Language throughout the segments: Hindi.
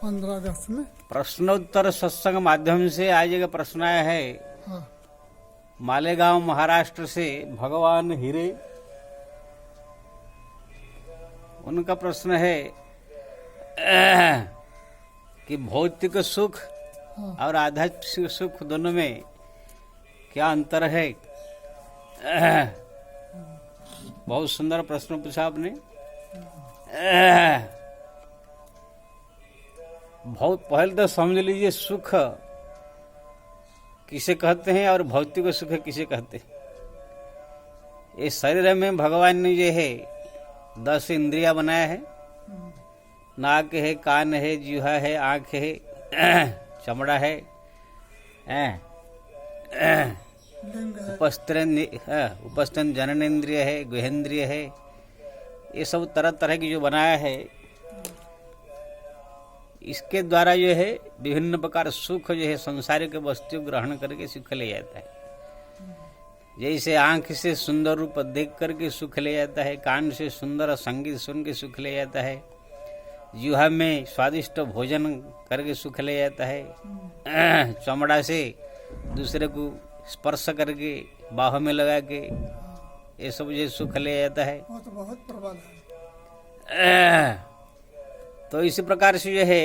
15 अगस्त में। प्रश्नोत्तर सत्संग माध्यम से आज एक प्रश्न आया है। हाँ। मालेगांव महाराष्ट्र से भगवान हीरे, उनका प्रश्न है कि भौतिक सुख और आध्यात्मिक सुख दोनों में क्या अंतर है। बहुत सुंदर प्रश्न पूछा आपने। बहुत पहले तो समझ लीजिए सुख किसे कहते हैं और भौतिक सुख किसे कहते हैं। इस शरीर में भगवान ने जो है 10 इंद्रियां बनाया है। नाक है, कान है, जिह्वा है, आंख है, चमड़ा है, उपस्थन जननेन्द्रिय है, गुहेंद्रिय है। ये सब तरह तरह की जो बनाया है, इसके द्वारा जो है विभिन्न प्रकार सुख जो है संसारिक वस्तु ग्रहण करके सुख ले जाता है। जैसे आंख से सुंदर रूप देख करके सुख ले जाता है, कान से सुंदर संगीत सुन के सुख ले जाता है, जिह्वा में स्वादिष्ट भोजन करके सुख ले जाता है, चमड़ा से दूसरे को स्पर्श करके बाहों में लगा के ये सब जो सुख ले जाता है। वो तो बहुत प्रबल है। तो इसी प्रकार से जो है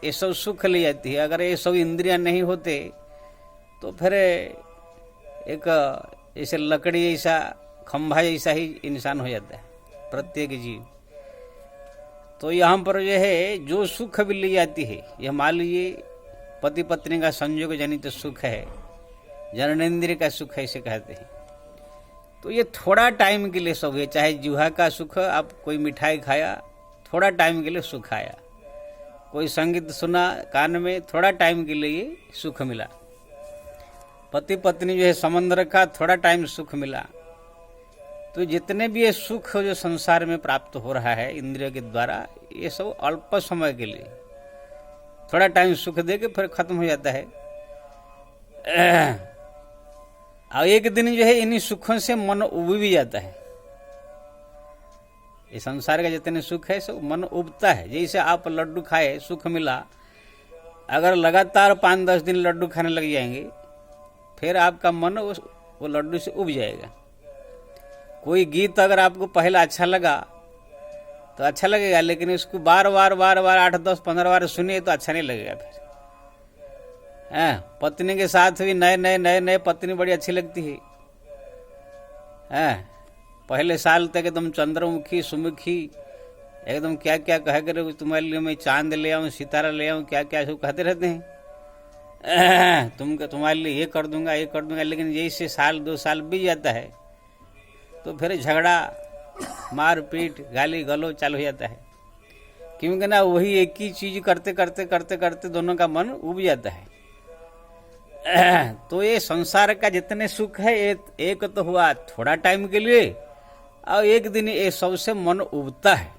ये सब सुख ले जाती है। अगर ये सब इंद्रियां नहीं होते तो फिर एक जैसे लकड़ी जैसा, खंभा जैसा ही इंसान हो जाता है प्रत्येक जीव। तो यहाँ पर जो है जो सुख भी ले जाती है, यह मान लीजिए पति पत्नी का संयोग जनित सुख है, जननेन्द्रिय का सुख है इसे कहते हैं। तो ये थोड़ा टाइम के लिए सब है। चाहे जिह्वा का सुख, आप कोई मिठाई खाया, थोड़ा टाइम के लिए सुख आया, कोई संगीत सुना कान में, थोड़ा टाइम के लिए सुख मिला। पति पत्नी जो है संबंध रखा, थोड़ा टाइम सुख मिला। तो जितने भी ये सुख जो संसार में प्राप्त हो रहा है इंद्रियों के द्वारा, ये सब अल्प समय के लिए, थोड़ा टाइम सुख दे के फिर खत्म हो जाता है। और एक दिन जो है इन्हीं सुखों से मन उब भी जाता है। ये संसार का जितने सुख है सब मन उबता है। जैसे आप लड्डू खाए, सुख मिला, अगर लगातार 5-10 दिन लड्डू खाने लग जाएंगे, फिर आपका मन वो लड्डू से उब जाएगा। कोई गीत अगर आपको पहला अच्छा लगा तो अच्छा लगेगा, लेकिन इसको बार बार 8-10-15 बार सुनिए तो अच्छा नहीं लगेगा। फिर पत्नी के साथ भी नए पत्नी बड़ी अच्छी लगती है। पहले साल तक एकदम चंद्रमुखी सुमुखी, एकदम क्या क्या कह कर तुम्हारे लिए मैं चांद ले आऊं, सितारा ले आऊं, क्या क्या सब कहते रहते हैं। तुम्हारे लिए ये कर दूंगा, ये कर दूंगा। लेकिन जैसे 1-2 साल बीत जाता है तो फिर झगड़ा, मारपीट, गाली गलौज चालू हो जाता है। क्योंकि ना वही एक ही चीज करते करते दोनों का मन उब जाता है। तो ये संसार का जितने सुख है, एक तो हुआ थोड़ा टाइम के लिए, और एक दिन ये सबसे मन उबता है।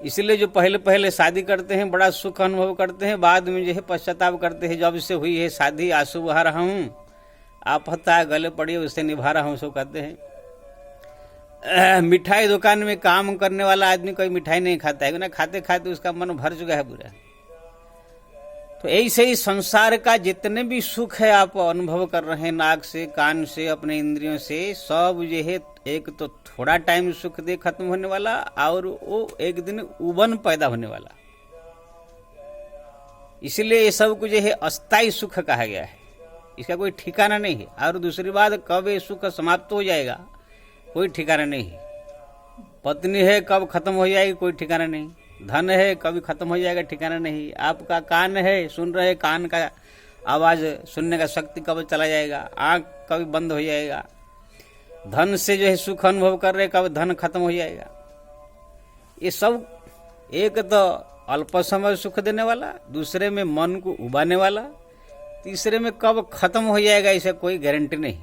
इसलिए जो पहले शादी करते हैं बड़ा सुख अनुभव करते हैं, बाद में जो है पश्चाताप करते हैं। जब से हुई है शादी आंसू बहा रहा हूँ, आपत्ता गले पड़ी उसे निभा रहा हूँ, सब कहते हैं। मिठाई दुकान में काम करने वाला आदमी कोई मिठाई नहीं खाता है ना, खाते खाते उसका मन भर चुका है पूरा। तो ऐसे ही संसार का जितने भी सुख है आप अनुभव कर रहे हैं, नाक से, कान से, अपने इंद्रियों से, सब जो है एक तो थोड़ा टाइम सुख दे खत्म होने वाला, और वो एक दिन उबन पैदा होने वाला। इसलिए ये सब कुछ जो है अस्थायी सुख कहा गया है, इसका कोई ठिकाना नहीं है। और दूसरी बात, कब ये सुख समाप्त हो जाएगा कोई ठिकाना नहीं है। पत्नी है कब खत्म हो जाएगी कोई ठिकाना नहीं, धन है कभी खत्म हो जाएगा ठिकाना नहीं, आपका कान है सुन रहे, कान का आवाज सुनने का शक्ति कब चला जाएगा, आंख कभी बंद हो जाएगा, धन से जो है सुख अनुभव कर रहे कब धन खत्म हो जाएगा। ये सब एक तो अल्प समय सुख देने वाला, दूसरे में मन को उबाने वाला, तीसरे में कब खत्म हो जाएगा इसे कोई गारंटी नहीं।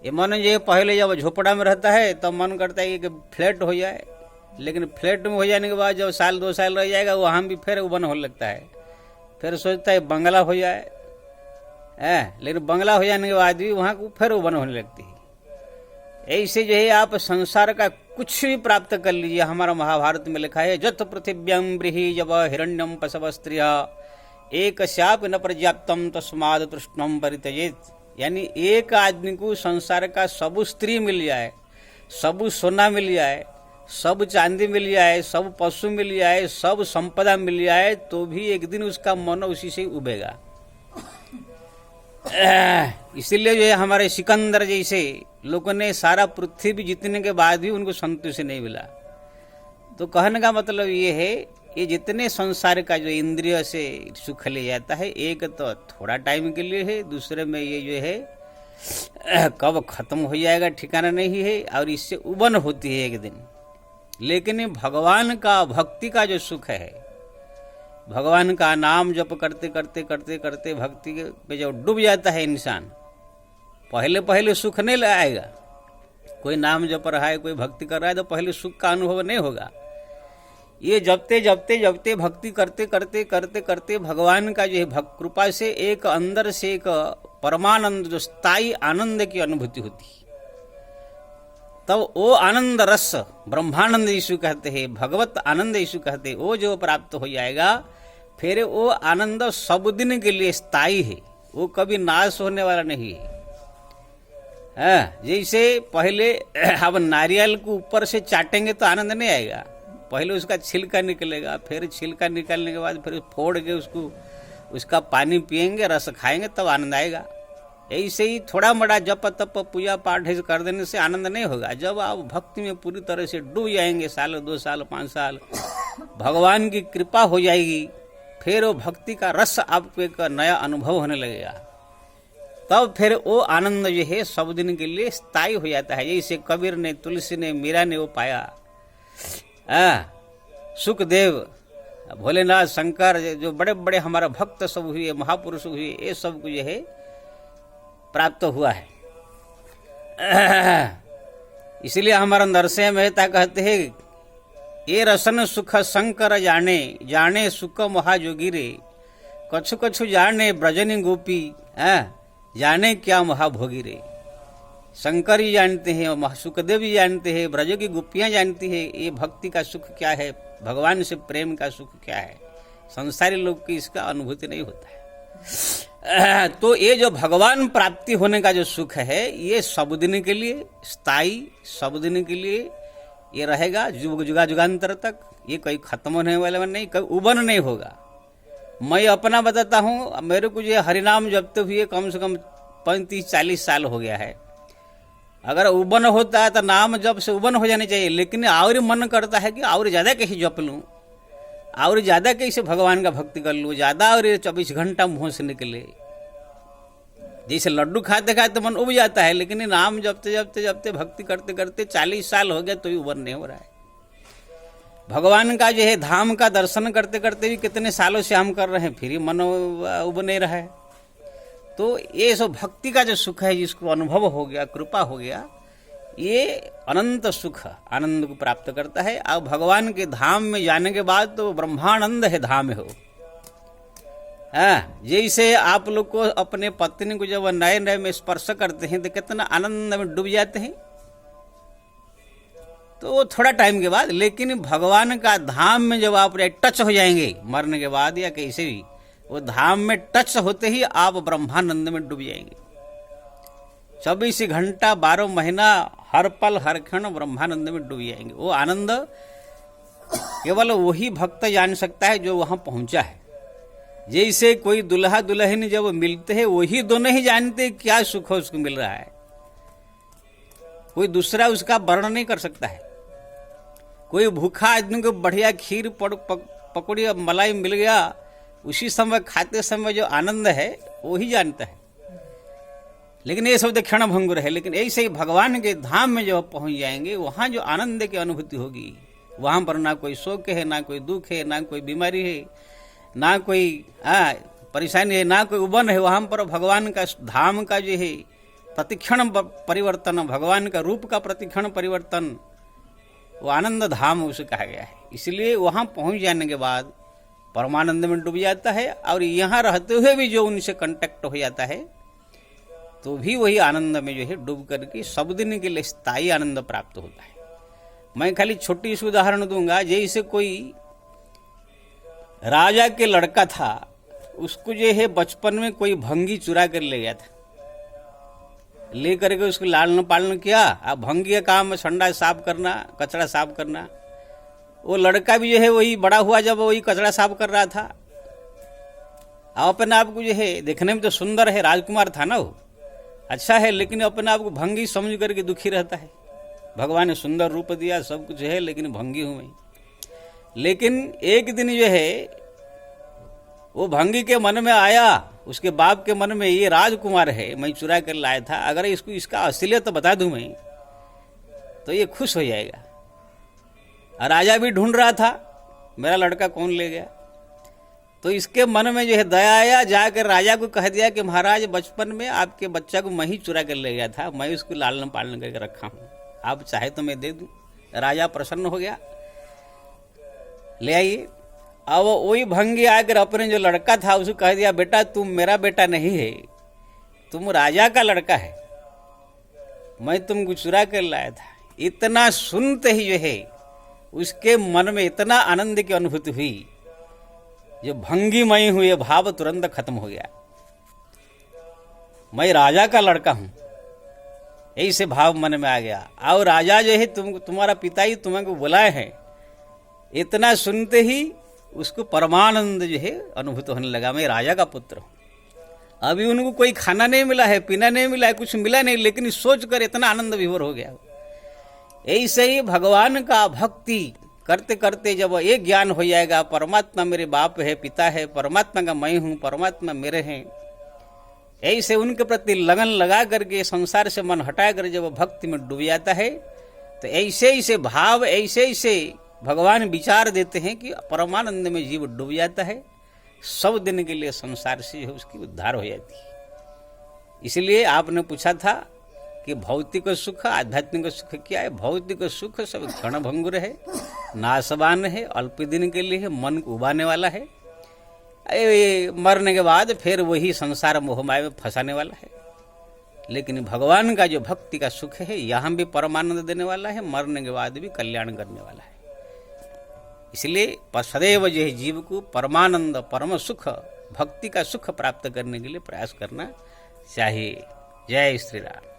ये मन जो पहले जब झोपड़ा में रहता है तब मन करता है कि फ्लैट हो जाए, लेकिन फ्लैट में हो जाने के बाद जब 1-2 साल रह जाएगा वहाँ भी फिर उबन होने लगता है। फिर सोचता है बंगला हो जाए, लेकिन बंगला हो जाने के बाद भी वहाँ को फिर उबन होने लगती है। ऐसे जो है आप संसार का कुछ भी प्राप्त कर लीजिए। हमारा महाभारत में लिखा है, जत पृथिव्यं ब्रीहि जब हिरण्यम पशव स्त्रिया एक शाप न पर्याप्तम तस्माद तृष्णम परित्यजेत। यानी एक आदमी को संसार का सब स्त्री मिल जाए, सब सोना मिल जाए, सब चांदी मिल जाए, सब पशु मिल जाए, सब संपदा मिल जाए, तो भी एक दिन उसका मन उसी से उबेगा। इसीलिए जो है हमारे सिकंदर जैसे लोगों ने सारा पृथ्वी जीतने के बाद भी उनको संतुष्टि नहीं मिला। तो कहने का मतलब ये है, ये जितने संसार का जो इंद्रिय से सुख ले जाता है, एक तो थोड़ा टाइम के लिए है, दूसरे में ये जो है कब खत्म हो जाएगा ठिकाना नहीं है, और इससे उबन होती है एक दिन। लेकिन भगवान का भक्ति का जो सुख है, भगवान का नाम जप करते करते करते करते भक्ति पे जब डूब जाता है इंसान, पहले पहले सुख नहीं आएगा। कोई नाम जप रहा है, कोई भक्ति कर रहा है, तो पहले सुख का अनुभव नहीं होगा। ये जपते जपते जपते भक्ति करते करते करते करते भगवान का जो है कृपा से एक अंदर से एक परमानंद जो स्थायी आनंद की अनुभूति होती है। तब वो आनंद रस ब्रह्मानंद यीशु कहते हैं, भगवत आनंद यीशु कहते हैं, वो जो प्राप्त हो जाएगा, फिर वो आनंद सब दिन के लिए स्थायी है, वो कभी नाश होने वाला नहीं है। जैसे पहले अब नारियल को ऊपर से चाटेंगे तो आनंद नहीं आएगा, पहले उसका छिलका निकलेगा, फिर छिलका निकालने के बाद फिर फोड़ के उसको उसका पानी पिएंगे, रस खाएंगे, तब आनंद आएगा। ऐसे ही थोड़ा बड़ा जप तप पूजा पाठ कर देने से आनंद नहीं होगा। जब आप भक्ति में पूरी तरह से डूब जाएंगे, साल 2 साल 5 साल, भगवान की कृपा हो जाएगी, फिर वो भक्ति का रस आपको एक नया अनुभव होने लगेगा, तब फिर वो आनंद जो है सब दिन के लिए स्थायी हो जाता है। जैसे कबीर ने, तुलसी ने, मीरा ने वो पाया, सुखदेव, भोलेनाथ, शंकर, जो बड़े बड़े हमारा भक्त सब हुए, महापुरुष हुए, ये सब को जो है प्राप्त हुआ है। इसलिए हमारा नरसिंह मेहता कहते हैं, ये रसन सुख शंकर जाने, जाने सुख महाजोगी रे, कछु कछु जाने ब्रजनी गोपी, जाने क्या महाभोगी रे। शंकर जी जानते हैं, सुखदेव जी जानते हैं, ब्रज की गोपियां जानती है ये भक्ति का सुख क्या है, भगवान से प्रेम का सुख क्या है। संसारी लोग की इसका अनुभूति नहीं होता है। तो ये जो भगवान प्राप्ति होने का जो सुख है, ये सब दिन के लिए स्थायी, सब दिन के लिए ये रहेगा, जुगांतर तक। ये कोई खत्म होने वाला नहीं, कोई उबन नहीं होगा। मैं अपना बताता हूँ, मेरे को जो हरिनाम जपते हुए कम से कम 35-40 साल हो गया है। अगर उबन होता है तो नाम जब से उबन हो जानी चाहिए, लेकिन और मन करता है कि और ज़्यादा कैसे जप लूँ, और ज़्यादा कैसे भगवान का भक्ति कर लूँ, ज़्यादा और 24 घंटा मुँह से निकले। जैसे लड्डू खाते खाते मन उब जाता है, लेकिन नाम जपते जपते जपते भक्ति करते करते 40 साल हो गया तो भी उबर नहीं हो रहा है। भगवान का जो है धाम का दर्शन करते करते भी कितने सालों से हम कर रहे हैं, फिर ही मन उब नहीं रहा है। तो ये सब भक्ति का जो सुख है, जिसको अनुभव हो गया, कृपा हो गया, ये अनंत सुख आनंद को प्राप्त करता है। अब भगवान के धाम में जाने के बाद तो ब्रह्मानंद है धाम हो। जैसे आप लोग को अपने पत्नी को जब नए नए में स्पर्श करते हैं तो कितना आनंद में डूब जाते हैं, तो वो थोड़ा टाइम के बाद। लेकिन भगवान का धाम में जब आप टच हो जाएंगे मरने के बाद या कैसे भी, वो धाम में टच होते ही आप ब्रह्मानंद में डूब जाएंगे। 24 घंटा 12 महीना हर पल हर क्षण ब्रह्मानंद में डूब जाएंगे। वो आनंद केवल वही भक्त जान सकता है जो वहां पहुंचा है। जैसे कोई दुल्हा दुल्हन जब मिलते हैं, वही दोनों ही जानते क्या सुख उसको मिल रहा है, कोई दूसरा उसका वर्णन नहीं कर सकता है। कोई भूखा आदमी को बढ़िया खीर पकौड़ी मलाई मिल गया, उसी समय खाते समय जो आनंद है वो ही जानता है। लेकिन ये सब क्षण भंगुर है। लेकिन ऐसे ही भगवान के धाम में जब पहुंच जाएंगे, वहां जो आनंद की अनुभूति होगी, वहां पर ना कोई शोक है, ना कोई दुख है, ना कोई बीमारी है, ना कोई परेशानी है, ना कोई उबन है। वहां पर भगवान का धाम का जो है प्रतिक्षण परिवर्तन, भगवान का रूप का प्रतिक्षण परिवर्तन, वो आनंद धाम उसे कहा गया है। इसलिए वहां पहुंच जाने के बाद परमानंद में डूब जाता है। और यहाँ रहते हुए भी जो उनसे कांटेक्ट हो जाता है, तो भी वही आनंद में जो है डूब करके सब दिन के लिए स्थायी आनंद प्राप्त होता है। मैं खाली छोटी सी उदाहरण दूंगा, जैसे कोई राजा के लड़का था, उसको जो है बचपन में कोई भंगी चुरा कर ले गया था, ले करके उसको लालन पालन किया। अब भंगी का काम संडा साफ करना, कचरा साफ करना। वो लड़का भी जो है वही बड़ा हुआ, जब वही कचरा साफ कर रहा था। अब अपने आप को जो है देखने में तो सुंदर है, राजकुमार था ना, वो अच्छा है, लेकिन अपने आप को भंगी समझ करके दुखी रहता है। भगवान ने सुंदर रूप दिया, सब कुछ है, लेकिन भंगी हूं मैं। लेकिन एक दिन जो है वो भंगी के मन में आया, उसके बाप के मन में, ये राजकुमार है, मैं चुरा कर लाया था, अगर इसको इसका असलियत तो बता दूं मैं, तो ये खुश हो जाएगा। और राजा भी ढूंढ रहा था मेरा लड़का कौन ले गया। तो इसके मन में जो है दया आया, जाकर राजा को कह दिया कि महाराज, बचपन में आपके बच्चा को मैं ही चुरा कर ले गया था, मैं उसको लालन पालन करके रखा हूं, आप चाहे तो मैं दे दूं। राजा प्रसन्न हो गया, ले आइए। अब वही भंगी आकर अपने जो लड़का था उसको कह दिया, बेटा तुम मेरा बेटा नहीं है, तुम राजा का लड़का है, मैं तुमको चुरा कर लाया था। इतना सुनते ही जो है उसके मन में इतना आनंद की अनुभूति हुई, जो भंगी मैं हूं ये भाव तुरंत खत्म हो गया, मैं राजा का लड़का हूं, ऐसे भाव मन में आ गया। और राजा जो है तुम्हारा पिता ही तुम्हें बुलाए हैं, इतना सुनते ही उसको परमानंद जो है अनुभूत होने लगा, मैं राजा का पुत्र हूं। अभी उनको कोई खाना नहीं मिला है, पीना नहीं मिला है, कुछ मिला नहीं, लेकिन सोचकर इतना आनंद विभोर हो गया। ऐसे ही भगवान का भक्ति करते करते जब ये ज्ञान हो जाएगा, परमात्मा मेरे बाप है, पिता है, परमात्मा का मैं हूं, परमात्मा मेरे हैं, ऐसे उनके प्रति लगन लगा करके संसार से मन हटा कर जब भक्ति में डूब जाता है, तो ऐसे ऐसे भाव, ऐसे ऐसे भगवान विचार देते हैं कि परमानंद में जीव डूब जाता है, सब दिन के लिए संसार से जो उसकी उद्धार हो जाती है। इसलिए आपने पूछा था कि भौतिक सुख आध्यात्मिक सुख क्या है। भौतिक सुख सब क्षणभंगुर है, नाशवान है, अल्प दिन के लिए है, मन को उबाने वाला है, मरने के बाद फिर वही संसार मोहमाया में फंसाने वाला है। लेकिन भगवान का जो भक्ति का सुख है, यहाँ भी परमानंद देने वाला है, मरने के बाद भी कल्याण करने वाला है। इसलिए सदैव जो है जीव को परमानंद, परम सुख, भक्ति का सुख प्राप्त करने के लिए प्रयास करना चाहिए। जय श्री राम।